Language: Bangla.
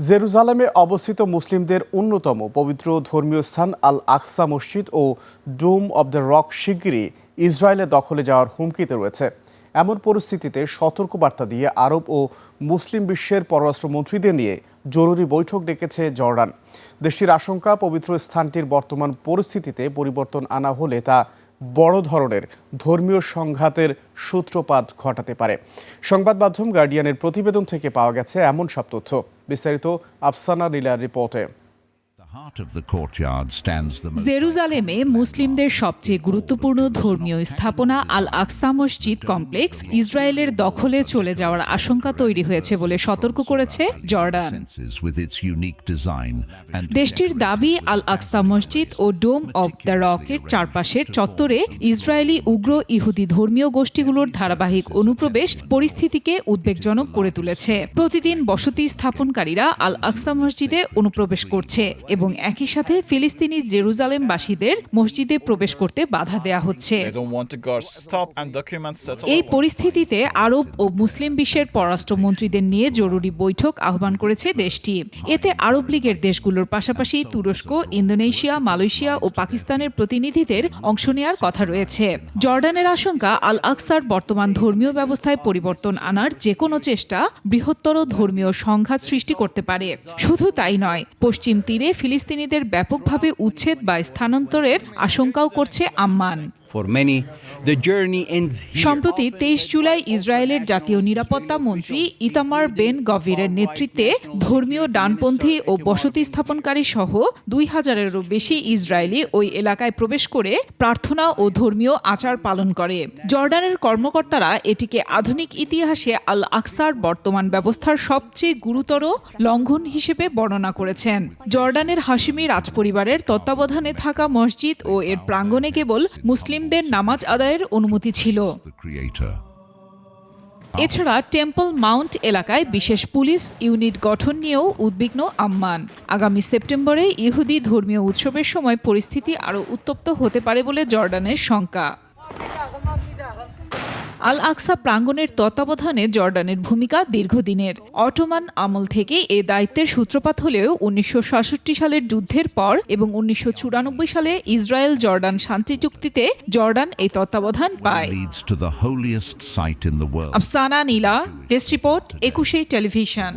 জেরুজালেমে অবস্থিত মুসলিমদের অন্যতম পবিত্র ধর্মীয় স্থান আল আকসা মসজিদ ও ডোম অব দ্য রক শিগগিরই ইসরায়েলের দখলে যাওয়ার হুমকিতে রয়েছে। এমন পরিস্থিতিতে সতর্কবার্তা দিয়ে আরব ও মুসলিম বিশ্বের পররাষ্ট্রমন্ত্রীদের নিয়ে জরুরি বৈঠক ডেকেছে জর্ডান। দেশটির আশঙ্কা, পবিত্র স্থানটির বর্তমান পরিস্থিতিতে পরিবর্তন আনা হলে তা বড় ধরনের ধর্মীয় সংঘাতের সূত্রপাত ঘটাতে পারে। সংবাদ মাধ্যম গার্ডিয়ানের প্রতিবেদন থেকে পাওয়া গেছে এমন সব তথ্য। বিস্তারিত আফসানা নীলার রিপোর্টে। জেরুজালেমে মুসলিমদের সবচেয়ে গুরুত্বপূর্ণ ধর্মীয় স্থাপনা আল আকসা মসজিদ কমপ্লেক্স ইসরায়েলের দখলে চলে যাওয়ার আশঙ্কা তৈরি হয়েছে বলে সতর্ক করেছে জর্ডান। দেশটির দাবি, আল আকসা মসজিদ ও ডোম অব দ্য রকের চারপাশের চত্বরে ইসরায়েলি উগ্র ইহুদি ধর্মীয় গোষ্ঠীগুলোর ধারাবাহিক অনুপ্রবেশ পরিস্থিতিকে উদ্বেগজনক করে তুলেছে। প্রতিদিন বসতি স্থাপনকারীরা আল আকসা মসজিদে অনুপ্রবেশ করছে এবং একই সাথে ফিলিস্তিনি জেরুজালেমবাসীদের মসজিদে প্রবেশ করতে বাধা দেয়া হচ্ছে। এই পরিস্থিতিতে আরব ও মুসলিম বিশ্বের পররাষ্ট্রমন্ত্রীদের নিয়ে জরুরি বৈঠক আহ্বান করেছে দেশটি। এতে আরব লীগের দেশগুলোর পাশাপাশি তুরস্ক, ইন্দোনেশিয়া, মালয়েশিয়া ও পাকিস্তানের প্রতিনিধিদের অংশ নেওয়ার কথা রয়েছে। জর্ডানের আশঙ্কা, আল আকসার বর্তমান ধর্মীয় ব্যবস্থায় পরিবর্তন আনার যে কোনো চেষ্টা বৃহত্তর ধর্মীয় সংঘাত সৃষ্টি করতে পারে। শুধু তাই নয়, পশ্চিম তীরে ফিলিস্তিনিদের ব্যাপকভাবে উচ্ছেদ বা স্থানান্তরের আশঙ্কাও করছে আম্মান। সম্প্রতি 23 জুলাই ইসরায়েলের জাতীয় নিরাপত্তা মন্ত্রী ইতামার বেন গভিরের নেতৃত্বে ধর্মীয় ডানপন্থী ও বসতি স্থাপনকারী সহ 2000-এরও বেশি ইসরায়েলি ওই এলাকায় প্রবেশ করে প্রার্থনা ও ধর্মীয় আচার পালন করে। জর্ডানের কর্মকর্তারা এটিকে আধুনিক ইতিহাসে আল আকসার বর্তমান ব্যবস্থার সবচেয়ে গুরুতর লঙ্ঘন হিসেবে বর্ণনা করেছেন। জর্ডানের হাশিমি রাজপরিবারের তত্ত্বাবধানে থাকা মসজিদ ও এর প্রাঙ্গণে কেবল মুসলিমদের নামাজ আদায়ের অনুমতি ছিল। এছাড়া টেম্পল মাউন্ট এলাকায় বিশেষ পুলিশ ইউনিট গঠন নিয়েও উদ্বিগ্ন আম্মান। আগামী সেপ্টেম্বরে ইহুদি ধর্মীয় উৎসবের সময় পরিস্থিতি আরও উত্তপ্ত হতে পারে বলে জর্ডানের শঙ্কা। আল আকসা প্রাঙ্গণের তত্ত্বাবধানে জর্ডানের ভূমিকা দীর্ঘদিনের। অটোমান আমল থেকে এ দায়িত্বের সূত্রপাত হলেও 1967 সালের যুদ্ধের পর এবং 1994 সালে ইসরায়েল জর্ডান শান্তি চুক্তিতে জর্ডান এই তত্ত্বাবধান পায়। আফসানা নীলা, ডেস্ক রিপোর্ট, 21 টেলিভিশন।